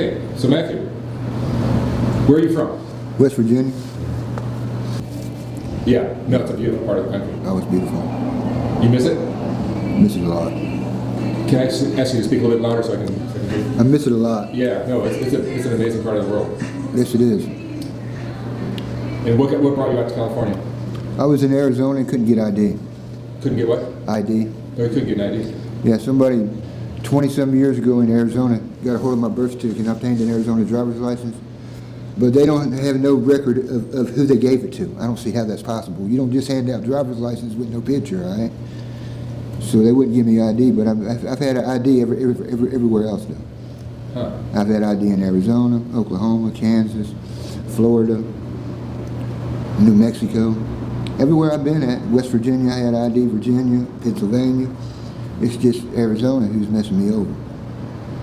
Hey, so Matthew, where are you from? West Virginia. Yeah, no, it's a beautiful part of the country. Oh, it's beautiful. You miss it? Miss it a lot. Can I ask you to speak a little bit louder so I can hear you? I miss it a lot. Yeah, no, it's an amazing part of the world. Yes, it is. And what brought you out to California? I was in Arizona and couldn't get ID. Couldn't get what? ID. No, you couldn't get an ID. Yeah, somebody 20-some years ago in Arizona got a hold of my birth certificate and obtained an Arizona driver's license. But they don't have no record of who they gave it to. I don't see how that's possible. You don't just hand out driver's license with no picture, all right? So they wouldn't give me ID, but I've had an ID everywhere else though. Huh. I've had ID in Arizona, Oklahoma, Kansas, Florida, New Mexico. Everywhere I've been at, West Virginia, I had ID, Virginia, Pennsylvania. It's just Arizona who's messing me over.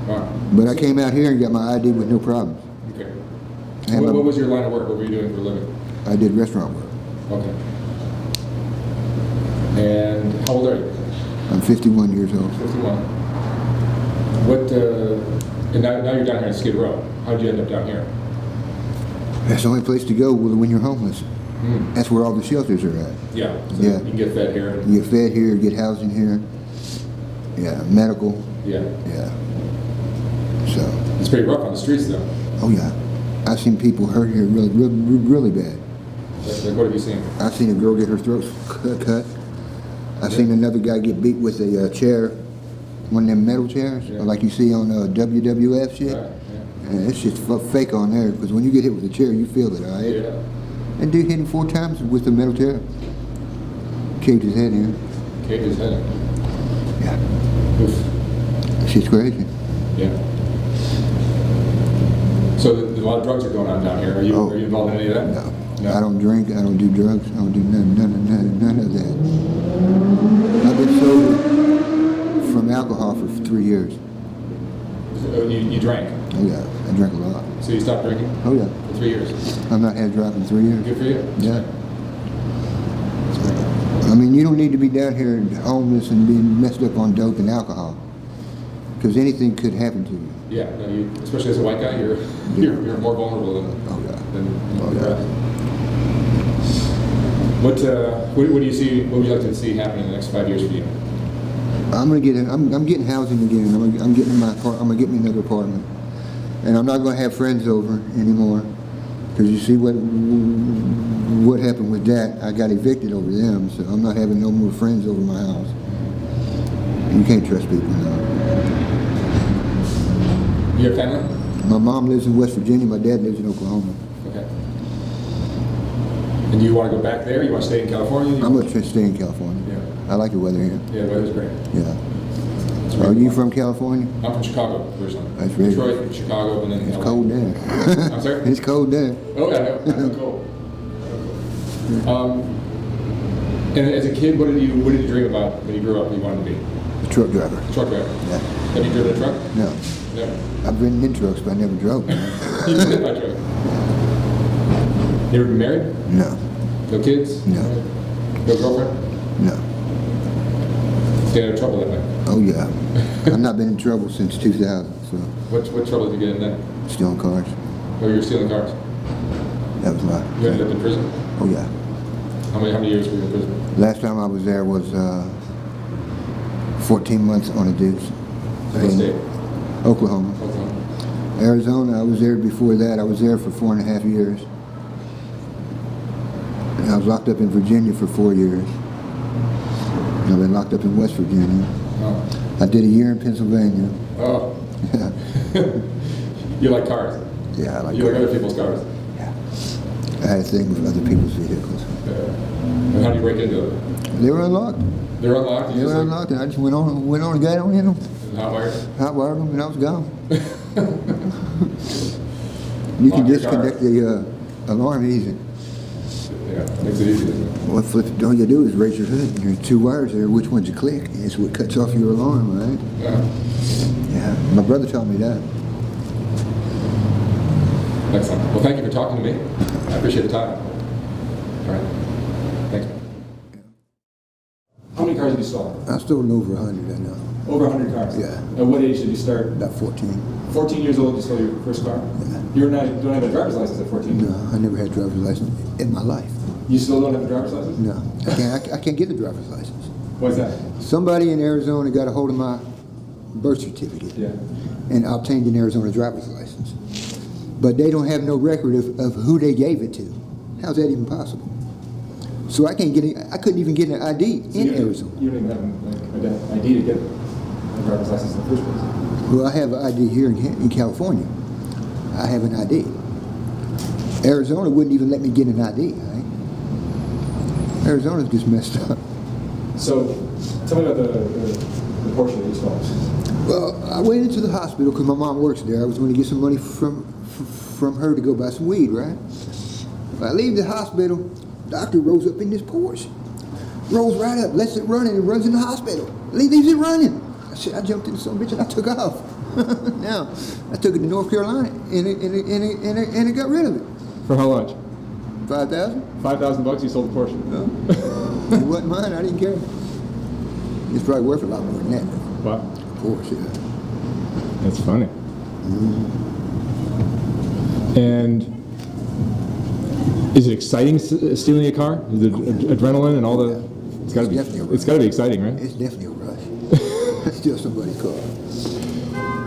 Wow. But I came out here and got my ID with no problems. Okay. What was your line of work? What were you doing for a living? I did restaurant work. Okay. And how old are you? I'm 51 years old. 51. And now you're down here in Skid Row. How did you end up down here? That's the only place to go when you're homeless. Mm. That's where all the shelters are at. Yeah. So Yeah. you can get fed here. You get fed here, get housing here. Yeah, medical. Yeah. Yeah. So. It's pretty rough on the streets though. Oh yeah. I've seen people hurt here really bad. Like what have you seen? I've seen a girl get her throat cut. I've seen another guy get beat with a chair, one of them metal chairs, like you see on WWF shit. Right, yeah. And it's just fake on there, because when you get hit with a chair, you feel it, all right? Yeah. And dude hit him 4 times with a metal chair. Caved his head in. Caved his head in. Yeah. Oof. Shit's crazy. Yeah. So a lot of drugs are going on down here. Are you involved in any of that? No. No. I don't drink, I don't do drugs, I don't do none of that. I've been sober from alcohol for 3 years. So you drank? Oh yeah, I drank a lot. So you stopped drinking? Oh yeah. For 3 years? I've not had a drop in 3 years. Good for you. Yeah. That's great. I mean, you don't need to be down here homeless and being messed up on dope and alcohol, because anything could happen to you. Yeah, no, especially as a white guy, you're more vulnerable than the rest. What do you see? What would you like to see happen in the next 5 years for you? I'm getting housing again. I'm getting my I'm gonna get me another apartment, and I'm not gonna have friends over anymore, because you see what happened with that. I got evicted over them, so I'm not having no more friends over my house. You can't trust people now. You have family? My mom lives in West Virginia. My dad lives in Oklahoma. Okay. And do you want to go back there? You want to stay in California? I'm going to stay in California. Yeah. I like the weather here. Yeah, the weather's great. Yeah. Are you from California? I'm from Chicago, originally. That's very Detroit, Chicago, and then It's LA. cold there. I'm sorry? It's cold there. Oh, yeah, I know cold. And as a kid, what did you dream about when you grew up? What you wanted to be? A truck driver. Truck driver. Yeah. Have you driven a truck? No. Never. I've ridden in trucks, but I never drove. You did my truck. You ever been married? No. No kids? No. No girlfriend? No. Stay out of trouble that way. Oh yeah. I've not been in trouble since 2000. So What trouble did you get in then? stealing cars. Oh, you were stealing cars. That was my. You ended up in prison? Oh yeah. How many years were you in prison? Last time I was there was 14 months on a deuce. What state? Oklahoma. Oklahoma. Arizona, I was there before that. I was there for 4.5 years. And I was locked up in Virginia for 4 years. And I've been locked up in West Virginia. Oh. I did a year in Pennsylvania. Oh. Yeah. You like cars? Yeah, I like You like other people's cars? Yeah. I had a thing with other people's vehicles. And how do you break into them? They were unlocked. They're unlocked? They were unlocked, and I just went on and got on in them. Hot wired? Hot wired them, and I was gone. You can disconnect the alarm easy. Yeah, makes it easy, doesn't it? What all you do is raise your hood, and there's 2 wires there. Which one's you click? It's what cuts off your alarm, right? Yeah. Yeah. My brother taught me that. Excellent. Well, thank you for talking to me. I appreciate the time. All right. Thanks, man. How many cars have you stolen? I stole over 100, I know. Over 100 cars? Yeah. At what age did you start? About 14. 14 years old, you stole your first car? Yeah. You don't have a driver's license at 14? No, I never had a driver's license in my life. You still don't have a driver's license? No, I can't get a driver's license. What's that? Somebody in Arizona got a hold of my birth certificate Yeah. and obtained an Arizona driver's license. But they don't have no record of who they gave it to. How's that even possible? So I couldn't even get an ID in Arizona. You don't even have an ID to get a driver's license in the first place? Well, I have an ID here in California. I have an ID. Arizona wouldn't even let me get an ID, right? Arizona's just messed up. So, tell me about the Porsche that you stole. Well, I went into the hospital because my mom works there. I was going to get some money from her to go buy some weed, right? When I leave the hospital, doctor rolls up in this Porsche. Rolls right up, lets it run, and runs in the hospital. Leaves it running. I jumped in the son of a bitch and I took off. Now, I took it to North Carolina and it got rid of it. For how much? 5,000? $5,000 you sold the Porsche? No. It wasn't mine, I didn't care. It's probably worth a lot more than that, though. Wow. Of course, yeah. That's funny. And is it exciting stealing a car? Is it adrenaline and all the? It's got to be. Definitely a rush. It's got to be exciting, right? It's definitely a rush. Steal somebody's car.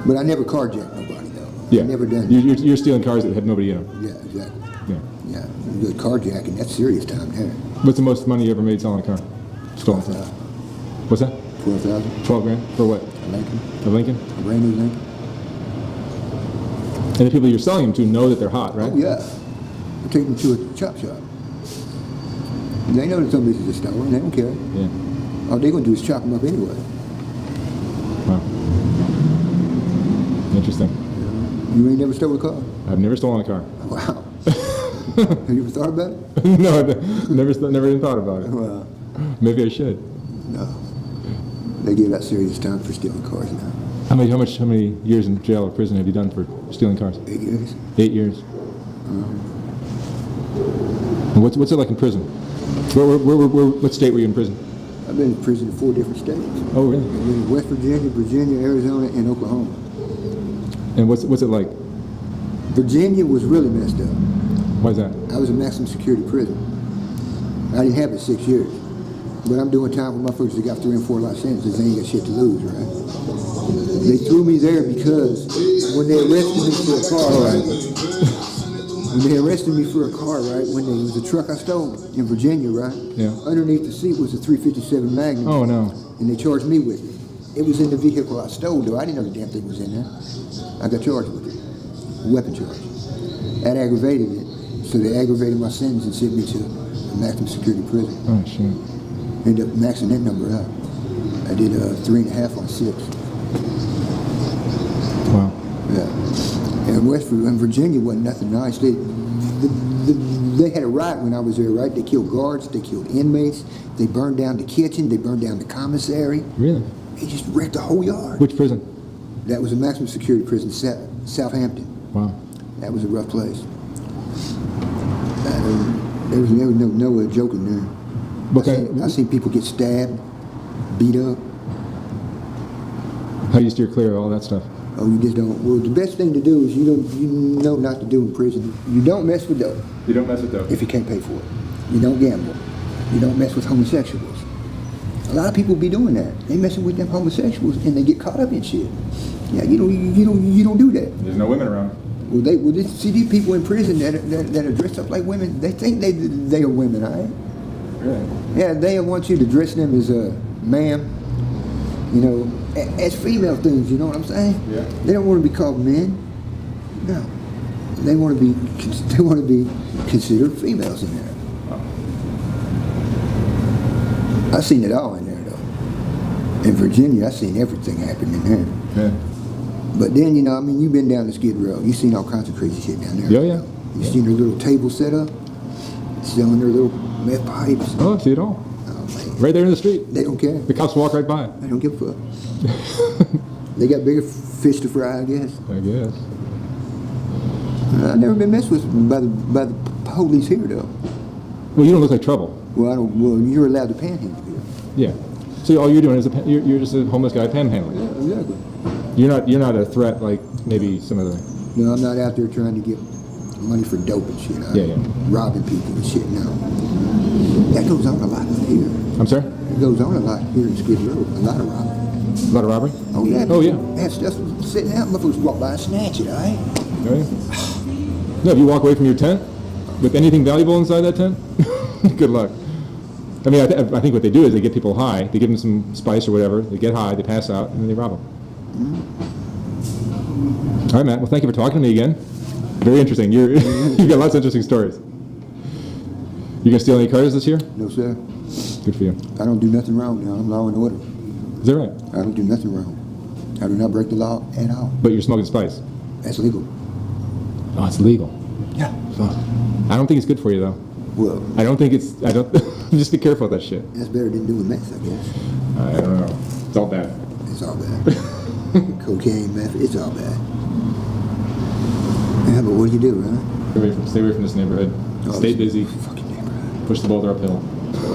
But I never carjacked nobody, though. Yeah. I've never done that. You're stealing cars that had nobody in them. Yeah, exactly. Yeah. Yeah, good carjacking, that's serious time there. What's the most money you ever made selling a car? Stolen. 12,000. What's that? 12,000. 12 grand for what? A Lincoln. A Lincoln? A brand new Lincoln. And the people you're selling them to know that they're hot, right? Oh, yeah. I take them to a chop shop. They know that somebody's just stolen, they don't care. Yeah. All they're going to do is chop them up anyway. Wow. Interesting. You ain't never stole a car? I've never stolen a car. Wow. Have you ever thought about it? No, I've never even thought about it. Well, Maybe I should. no. They give out serious time for stealing cars now. How many years in jail or prison have you done for stealing cars? 8 years. 8 years. And what's it like in prison? What state were you in prison? I've been in prison in 4 different states. Oh, really? I've been in West Virginia, Arizona, and Oklahoma. And what's it like? Virginia was really messed up. Why is that? I was a maximum security prison. I didn't have it 6 years. But I'm doing time for motherfuckers that got 3 and 4 life sentences. They ain't got shit to lose, right? They threw me there because when they arrested me for a car, right? When they arrested me for a car, right? When it was a truck I stole in Virginia, right? Yeah. Underneath the seat was a .357 Magnum. Oh, no. And they charged me with it. It was in the vehicle I stole, though. I didn't know the damn thing was in there. I got charged with it. Weapon charge. That aggravated it. So they aggravated my sentence and sent me to a maximum security prison. Oh, shit. Ended up maxing that number out. I did 3.5 on 6. Wow. Yeah. And Virginia wasn't nothing nice. They had a riot when I was there, right? They killed guards, they killed inmates, they burned down the kitchen, they burned down the commissary. Really? They just wrecked the whole yard. Which prison? That was a maximum security prison, Southampton. Wow. That was a rough place. There was no joking there. I seen people get stabbed, beat up. How do you steer clear of all that stuff? Oh, you just don't. Well, the best thing to do is you know not to do in prison. You don't mess with dope You don't mess with dope. if you can't pay for it. You don't gamble. You don't mess with homosexuals. A lot of people be doing that. They messing with them homosexuals and they get caught up in shit. Yeah, you don't do that. There's no women around. Well, they see these people in prison that are dressed up like women. They think they are women, all right? Really? Yeah, they want you to dress them as a ma'am, you know, as female things. You know what I'm saying? Yeah. They don't want to be called men. No, they want to be considered females in there. Oh. I seen it all in there though. In Virginia, I seen everything happen in there. Yeah. But then, you know, I mean, you've been down the Skid Row. You've seen all kinds of crazy shit down there. Yeah, yeah. You've seen their little table set up, selling their little meth pipes. Oh, I see it all. Oh, man. Right there in the street. They don't care. The cops walk right by it. They don't give a fuck. They got bigger fish to fry, I guess. I guess. I've never been messed with by the police here, though. Well, you don't look like trouble. Well, you're allowed to panhandle here. Yeah. So all you're doing is you're just a homeless guy panhandling. Yeah, exactly. You're not a threat like maybe some of the. No, I'm not out there trying to get money for dope and shit. Yeah. Robbing people and shit. No, that goes on a lot here. I'm sorry. It goes on a lot here in Skid Row. A lot of robbing. A lot of robbery. Oh yeah. Oh yeah. That stuff sitting out. Motherfuckers walk by and snatch it. All right. Oh, yeah. No, if you walk away from your tent with anything valuable inside that tent, good luck. I mean, I think what they do is they get people high. They give them some spice or whatever. They get high, they pass out, and then they rob them. All right, Matt. Well, thank you for talking to me again. Very interesting. You've got lots of interesting stories. You gonna steal any cars this year? No sir. Good for you. I don't do nothing wrong now. I'm law and order. Is that right? I don't do nothing wrong. I do not break the law at all. But you're smoking spice. That's legal. Oh, it's legal. Yeah. I don't think it's good for you though. Well, I don't think it's. I don't. Just be careful with that shit. that's better than doing meth, I guess. I don't know. It's all bad. It's all bad. Cocaine, meth, it's all bad. Yeah, but what do you do, right? Stay away from this neighborhood. Stay busy. Fucking neighborhood. Push the boulder uphill.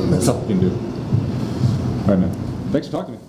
That's all you can do. All right, man. Thanks for talking to me.